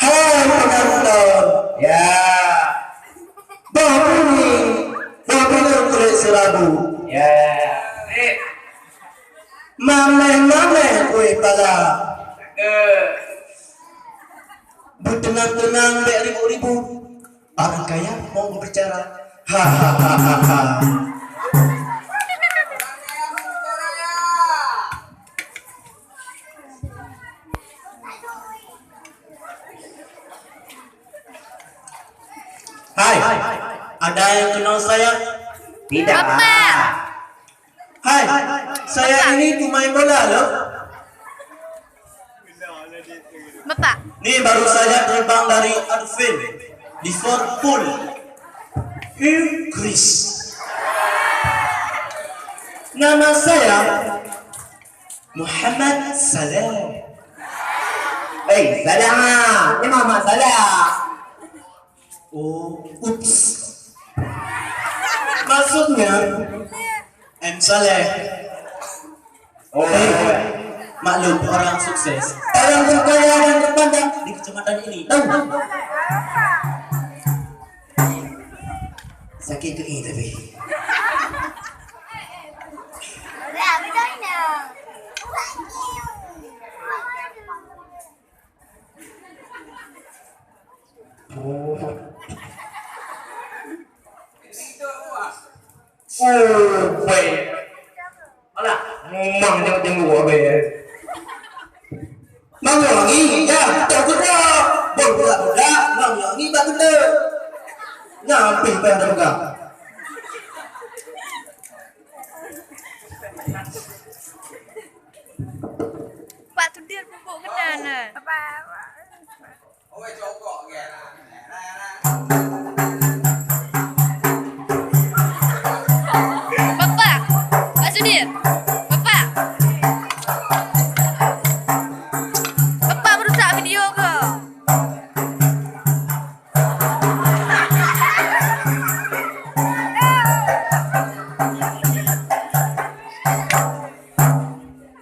Hai penonton, ya, bawa puning kulit serabu, ya, mameh kue pala, bertenang-tenang ribu-ribu, orang kaya mau berbicara, hahaha. Hai, ada yang kenal saya? Tidak. Bapak. Hai, saya ini pemain bola loh. Bapak. Nih baru saja terbang dari Anfield, Liverpool, Inggris. Nama saya Muhammad Salah. Salah, ini Mama Salah. Oh, ups. Maksudnya M Saleh. Oh, maklum orang sukses, orang terkaya dan terpandang di kecamatan ini. Tahu? Sakit ke ini tapi. Baik. Alah, ngomong jangan gua baik. Mang Yangi, ya, takut dah. Bola, Mang Yangi takut dah. Nyampe pada enggak. Pak tu dia pupuk kedana. Ôi chỗ cọ kìa. Bapak. Pak Sudir. Bapak. Bapak merusak video ke?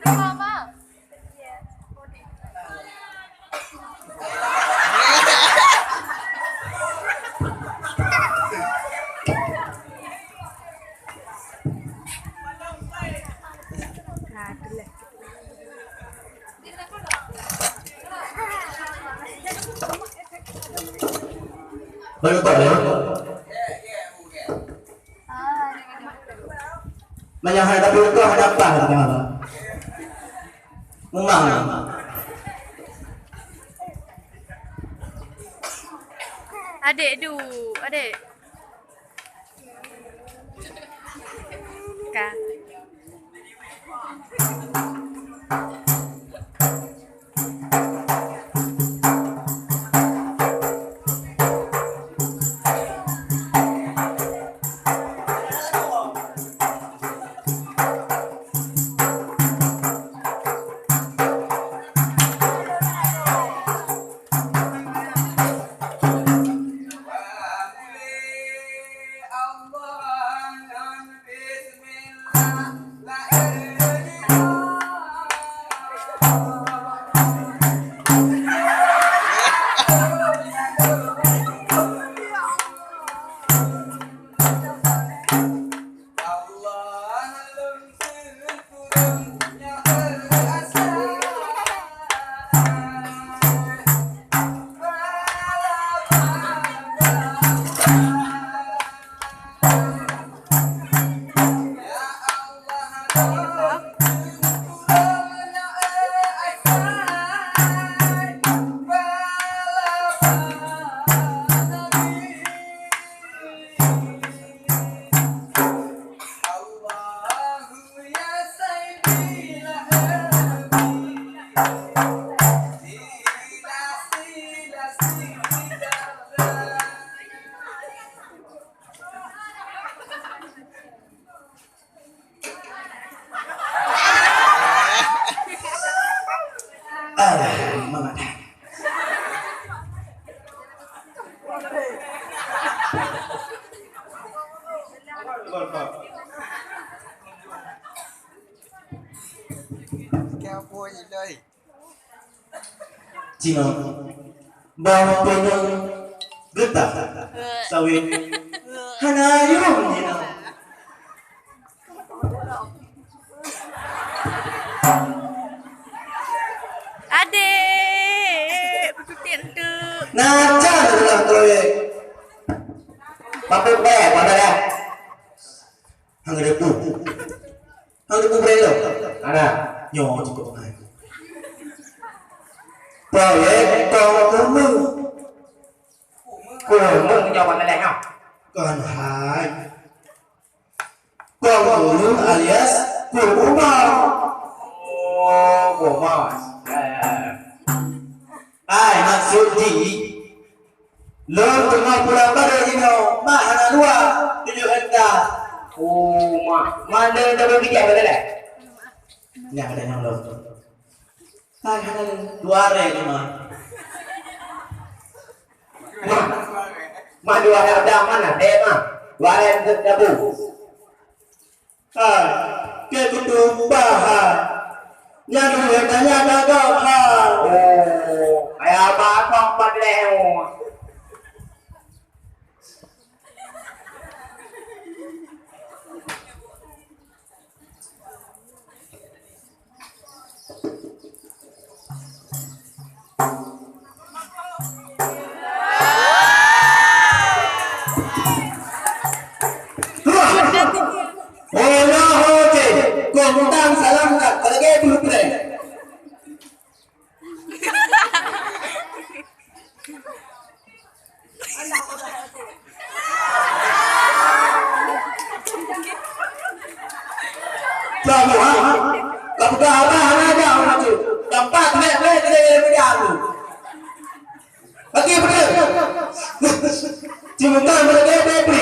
Mama. Baru tak ya? Banyak hal tapi kau ada apa? Memang. Adik du, adik. Kak. Mama. Keo cua gì đây? Cino bang penang getah sawit hanayong Cino Adik, berkutin tu. naca dalam proyek papel bayar pada dah hang depu berelo ana nyo cukup ngai proyek kau kamu Mừng cho bạn này không? còn hai con guru alias guru Của mò. ai maksud di lo tengah pulang pada Cino mak anak dua tujuh hektar Mà nơi đâu đi chạy vào đây này? yang ada yang lo hai ada dua hari cuma Mà dua ada mana? Dem ah. Dua ada dabu. hai ke kutu bahar yang dua hektarnya kagak hal Kayak apa kong padleo. Hola hoje kontang salam nak terge blueprint kamu kamu darah aja orang tu tempat lek berjalan lagi betul cuma kan berge bebri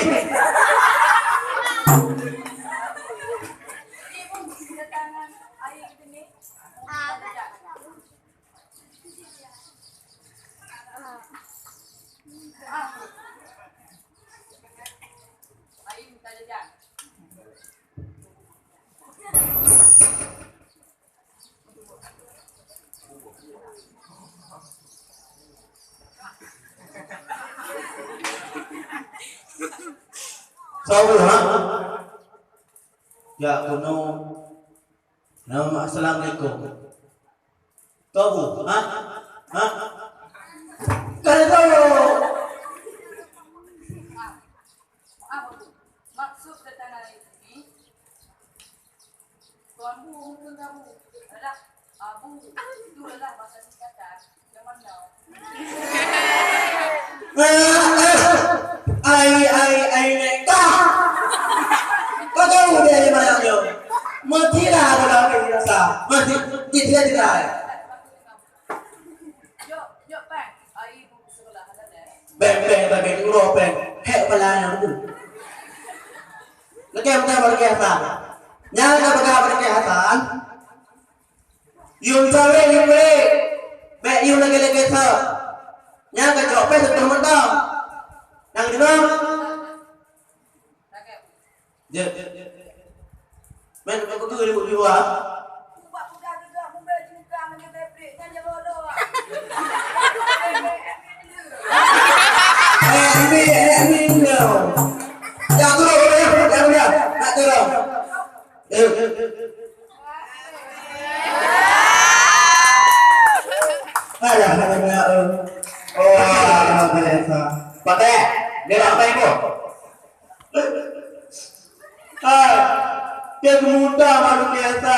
Sawu ha? Ya kuno. Nama assalamualaikum. Tahu ha? Ha? Kalau Maksud keterangan ini, Tuan Bu mungkin kamu adalah Abu itu adalah bahasa singkatan zaman now. ai neka. Kau tahu dia di mana dia? Mati lah dalam ini rasa. Mati tidak. Yuk Pak, air Bu sekolah ada deh. Beng uro beng. Hek pelana tu. Lagi apa berkesan? Nyala berkesan. Yung sawe yung we. Be yung lagi sa. Nyala ka jope sa teman-teman. Nang dinam. Je. Men aku tu di luar. Buat budak juga mobile juga dengan tablet kan bodoh. Ini no. Ya turun ya. Nak turun. Ada. Oh, biasa. Pakai. Dia apa ibu? Dia muda malu biasa.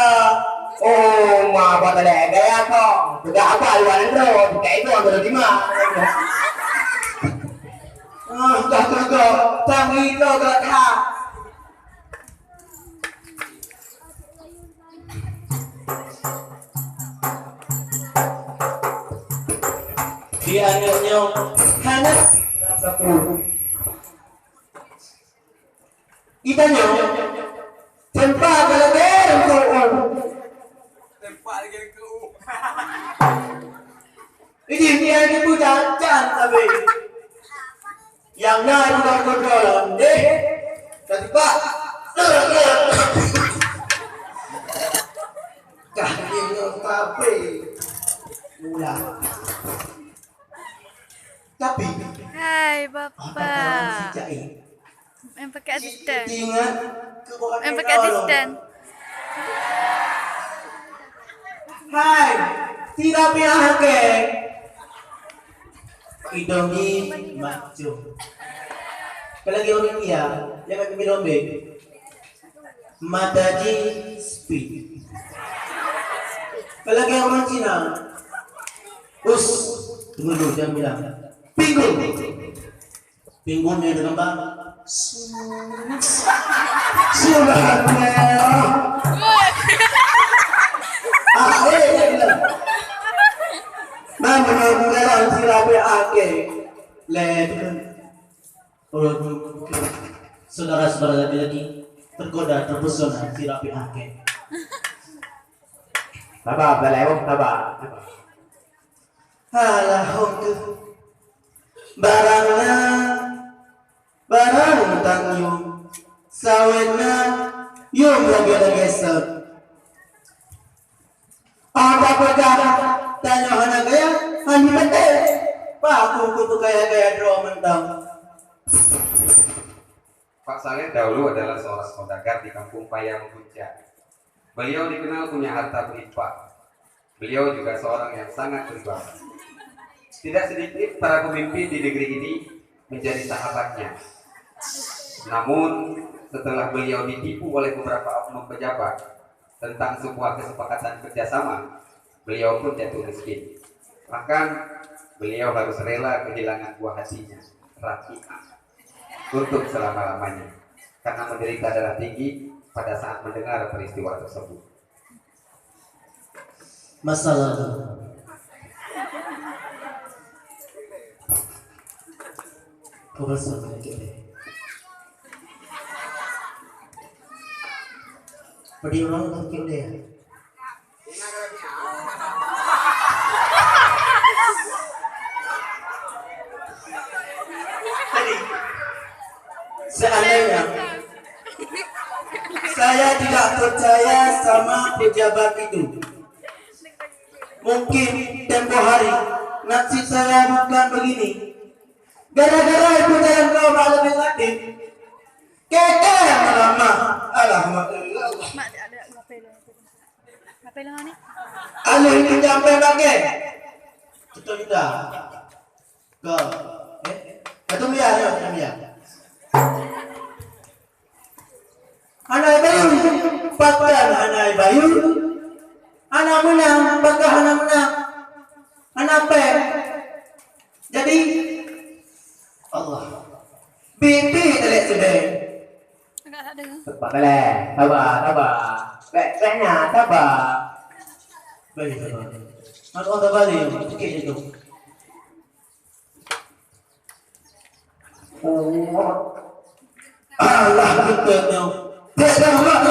Oh, mà bà ta đẻ gaya con. Tôi đã qua luar rồi, kể tôi rồi đi mà. Kau tangi kau kata. Dia akhirnya hanya satu. Kita nyo tempat belajar kau. Tempat lagi ke U. Ini dia ni bukan tapi yang lain bukan kontrol. Tiba kaki kafe mula. asisten. Ingat ke bawah Yang pakai asisten. Hai, tidak pihake. Idongi macu. Kalagi orang dia, yang akan bilombe. Mataji speed. Kalagi orang Cina. Tunggu dulu, jangan bilang. Pinggul. Pinggulnya dengan bang. Subhanallah. Benar sirabe ake. Saudara-saudara lagi tergoda terpesona sirabe ake. Taba, belewong taba. Halah hongke. Barangna barang tangyung sawena yung lagi set. Apa perkara tanya hana gaya hanya mete. Pak aku kaya draw mentang. Pak Saleh dahulu adalah seorang saudagar di kampung Payang Puncak. Beliau dikenal punya harta berlimpah. Beliau juga seorang yang sangat berwibawa. Tidak sedikit para pemimpin di negeri ini menjadi sahabatnya. Namun setelah beliau ditipu oleh beberapa oknum pejabat tentang sebuah kesepakatan kerjasama, beliau pun jatuh miskin. Bahkan beliau harus rela kehilangan buah hatinya, Rafi'ah, untuk selama-lamanya karena menderita darah tinggi pada saat mendengar peristiwa tersebut. Masa lalu. Kau bersama kita. Pada orang mungkin dia. Jadi, seandainya saya tidak percaya sama pejabat itu, mungkin tempo hari nasib saya bukan begini. Gara-gara ibu jalan kau malam yang tadi, keke yang lama. Alhamdulillah. Mak ada ngapain lah ni? Alih ini sampai pakai. Betul tidak? Kau, betul biar, betul biar. Anak bayu, pakar anak bayu. Anak menang, pakar anak menang. Anak pe. Jadi Allah. Bibi telik sudah. Enggak ada. Taba beleh, taba. Beknya taba. Baik, taba. Aku tak balik, sikit itu. Allah kitanya. Tidak mak.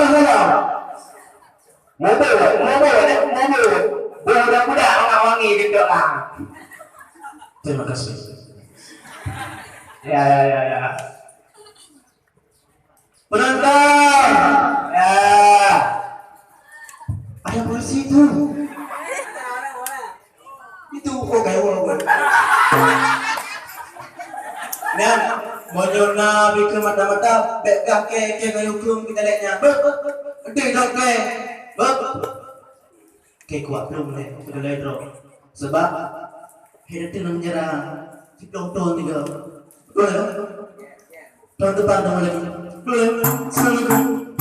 Mobil. Budak-budak orang wangi gitu lah. Terima kasih. Ya. Penonton. Ya. Ada polisi itu. Itu kok kayak orang. Nah, monyona bikin mata-mata, bek kake kayak hukum kita lihatnya. Gede dong ke. Kayak kuat belum nih, sudah ledro. Sebab hidup itu menyerang. Tonton juga. Boleh? Tahun depan lagi. Boleh? Assalamualaikum.